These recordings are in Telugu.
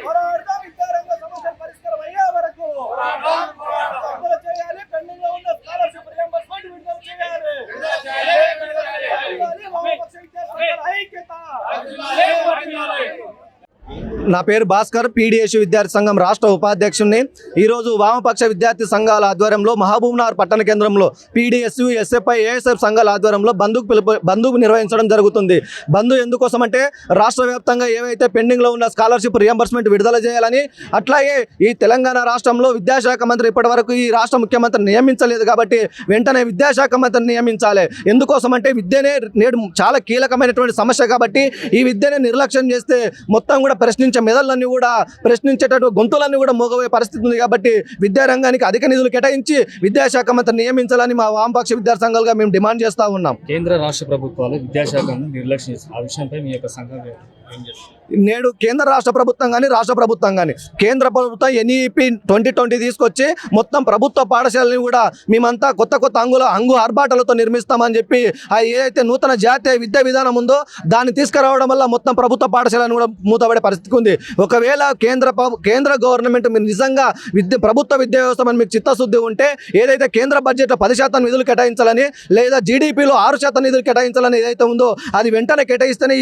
పోరాడదాం విద్యారంగ సమస్యల పరిష్కారం అయ్యే వరకు విడుదల చేయాలి. పెండింగ్ లో ఉన్న స్కాలర్షిప్ రియంబర్స్మెంట్ విడుదల చేయాలి. వామపక్ష విద్యా సంఘాల ఐక్యత. నా పేరు భాస్కర్, పీడీఎస్ విద్యార్థి సంఘం రాష్ట్ర ఉపాధ్యక్షుడిని. ఈరోజు వామపక్ష విద్యార్థి సంఘాల ఆధ్వర్యంలో మహబూబ్నగర్ పట్టణ కేంద్రంలో పీడీఎస్, ఎస్ఎఫ్ఐ, ఏఎస్ఎఫ్ సంఘాల ఆధ్వర్యంలో బంధుకు నిర్వహించడం జరుగుతుంది. బంధు ఎందుకోసం అంటే రాష్ట్ర వ్యాప్తంగా ఏవైతే పెండింగ్లో ఉన్న స్కాలర్షిప్ రియంబర్స్మెంట్ విడుదల చేయాలని, అట్లాగే ఈ తెలంగాణ రాష్ట్రంలో విద్యాశాఖ మంత్రి ఇప్పటివరకు ఈ రాష్ట్ర ముఖ్యమంత్రి నియమించలేదు కాబట్టి వెంటనే విద్యాశాఖ మంత్రిని నియమించాలి. ఎందుకోసం అంటే విద్యనే నేడు చాలా కీలకమైనటువంటి సమస్య కాబట్టి ఈ విద్యనే నిర్లక్ష్యం చేస్తే మొత్తం కూడా ప్రశ్నించే మెదళ్ళన్నీ కూడా ప్రశ్నించేటటువంటి గొంతులన్నీ కూడా మోగబోయే పరిస్థితి ఉంది. కాబట్టి విద్యారంగానికి అధిక నిధులు కేటాయించి విద్యాశాఖ మంత్రి నియమించాలని మా వామపక్ష విద్యార్థి సంఘాలుగా మేము డిమాండ్ చేస్తూ ఉన్నాం. కేంద్ర రాష్ట్ర ప్రభుత్వాలు విద్యాశాఖను నిర్లక్ష్యం చేస్తారు. ఆ విషయంపై మీ యొక్క సంఘం ఏం చేస్తారు? నేడు కేంద్ర రాష్ట్ర ప్రభుత్వం కానీ రాష్ట్ర ప్రభుత్వం కానీ కేంద్ర ప్రభుత్వం ఎన్ఈపి 2020 తీసుకొచ్చి మొత్తం ప్రభుత్వ పాఠశాలని కూడా మేమంతా కొత్త అంగు ఆర్భాటాలతో నిర్మిస్తామని చెప్పి ఏదైతే నూతన జాతీయ విద్యా విధానం ఉందో దాన్ని తీసుకురావడం వల్ల మొత్తం ప్రభుత్వ పాఠశాలను కూడా మూతపడే పరిస్థితి ఉంది. ఒకవేళ కేంద్ర గవర్నమెంట్ మీరు నిజంగా ప్రభుత్వ విద్యా వ్యవస్థ మీకు చిత్తశుద్ధి ఉంటే ఏదైతే కేంద్ర బడ్జెట్లో 10% నిధులు కేటాయించాలని లేదా జీడీపీలో 6% నిధులు కేటాయించాలని ఏదైతే ఉందో అది వెంటనే కేటాయిస్తేనే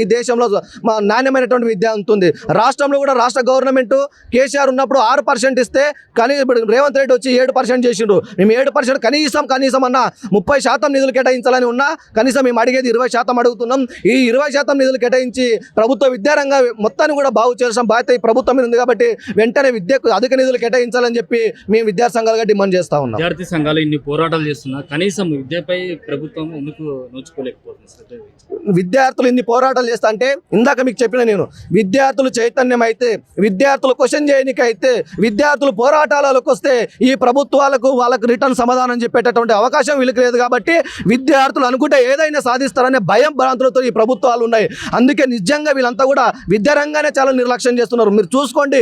ఈ దేశంలో మా నాణ్యమైనటువంటి విద్య ఉంటుంది. రాష్ట్రంలో కూడా రాష్ట్ర గవర్నమెంట్ కేసీఆర్ ఉన్నప్పుడు 6% ఇస్తే కానీ ఇప్పుడు రేవంత్ రెడ్డి వచ్చి 7% చేసిండ్రు. మేము 7% కనీసం అన్న 30% నిధులు కేటాయించాలని ఉన్నా కనీసం మేము అడిగేది 20% అడుగుతున్నాం. ఈ 20% నిధులు కేటాయించి ప్రభుత్వ విద్యారంగ మొత్తాన్ని కూడా బాగు చేయాల్సిన బాధ్యత ఈ ప్రభుత్వం మీద ఉంది. కాబట్టి వెంటనే విద్యకు అధిక నిధులు కేటాయించాలని చెప్పి మేము విద్యార్థి సంఘాలుగా డిమాండ్ చేస్తా ఉన్నాం. విద్యార్థి సంఘాలు ఇన్ని పోరాటాలు చేస్తున్నా కనీసం విద్యపై ప్రభుత్వం ఎందుకు నోచుకోలేకపోతుంది? విద్యార్థులు ఇన్ని పోరాటాలు చేస్తా అంటే ఇందాక మీకు చెప్పిన నేను విద్యార్థులు చైతన్యం అయితే, విద్యార్థులు క్వశ్చన్ చేయడానికి అయితే, విద్యార్థులు పోరాటాలకు వస్తే ఈ ప్రభుత్వాలకు వాళ్ళకు రిటర్న్ సమాధానం చెప్పేటటువంటి అవకాశం వీళ్ళకి లేదు. కాబట్టి విద్యార్థులు అనుకుంటే ఏదైనా సాధిస్తారనే భయం భ్రాంతులతో ఈ ప్రభుత్వాలు ఉన్నాయి. అందుకే నిజంగా వీళ్ళంతా కూడా విద్యారంగానే చాలా నిర్లక్ష్యం చేస్తున్నారు. మీరు చూసుకోండి,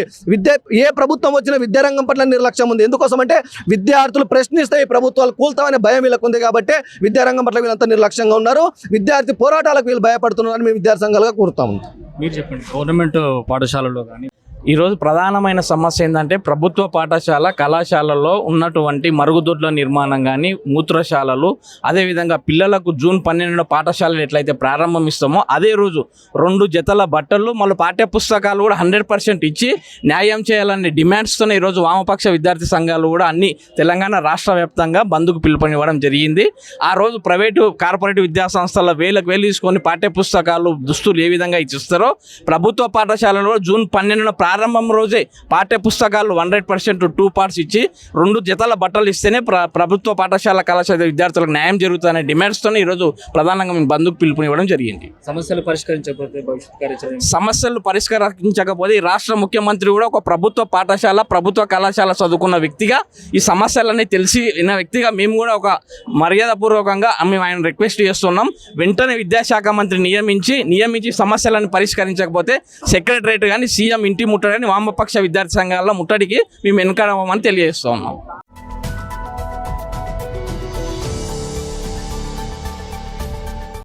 ఏ ప్రభుత్వం వచ్చినా విద్యారంగం పట్ల నిర్లక్ష్యం ఉంది. ఎందుకోసం అంటే విద్యార్థులు ప్రశ్నిస్తే ఈ ప్రభుత్వాలు కూల్తామనే భయం వీళ్ళకు ఉంది. కాబట్టి విద్యారంగం పట్ల వీళ్ళంతా నిర్లక్ష్యంగా ఉన్నారు. విద్యార్థి పోరాటాలకు వీళ్ళు భయపడుతున్నారని మేము విద్యార్థి సంఘాలుగా కోరుతాము. మీరు చెప్పండి, గవర్నమెంట్ పాఠశాలలో కానీ ఈరోజు ప్రధానమైన సమస్య ఏంటంటే ప్రభుత్వ పాఠశాల కళాశాలల్లో ఉన్నటువంటి మరుగుదొడ్ల నిర్మాణం కానీ, మూత్రశాలలు, అదేవిధంగా పిల్లలకు జూన్ 12 పాఠశాలలు ఎట్లయితే ప్రారంభమిస్తామో అదే రోజు 2 జతల బట్టలు మళ్ళీ పాఠ్యపుస్తకాలు కూడా 100% ఇచ్చి న్యాయం చేయాలనే డిమాండ్స్తోనే ఈరోజు వామపక్ష విద్యార్థి సంఘాలు కూడా అన్ని తెలంగాణ రాష్ట్ర వ్యాప్తంగా బంద్కు పిలుపునివ్వడం జరిగింది. ఆ రోజు కార్పొరేట్ విద్యా సంస్థల వేలకు తీసుకొని పాఠ్యపుస్తకాలు, దుస్తులు ఏ విధంగా ఇచ్చిస్తారో ప్రభుత్వ పాఠశాలలో జూన్ 12 ప్రారంభం రోజే పాఠ్యపుస్తకాలు 100% 2 parts ఇచ్చి 2 జతల బట్టలు ఇస్తేనే ప్రభుత్వ పాఠశాల కళాశాల విద్యార్థులకు న్యాయం జరుగుతుందనే డిమాండ్స్తోనే ఈరోజు ప్రధానంగా మేము బంధుకు పిలుపునివ్వడం జరిగింది. సమస్యలు పరిష్కరించకపోతే ఈ రాష్ట్ర ముఖ్యమంత్రి కూడా ఒక ప్రభుత్వ పాఠశాల, ప్రభుత్వ కళాశాల చదువుకున్న వ్యక్తిగా ఈ సమస్యలన్నీ తెలిసిన వ్యక్తిగా మేము కూడా ఒక మర్యాదపూర్వకంగా మేము ఆయన రిక్వెస్ట్ చేస్తున్నాం. వెంటనే విద్యాశాఖ మంత్రి నియమించి సమస్యలను పరిష్కరించకపోతే సెక్రటరేట్ కానీ, సీఎం ఇంటి ముట్టడి వామపక్ష విద్యార్థి సంఘాల ముట్టడికి మేము వెనుకాడమని తెలియజేస్తూ ఉన్నాం.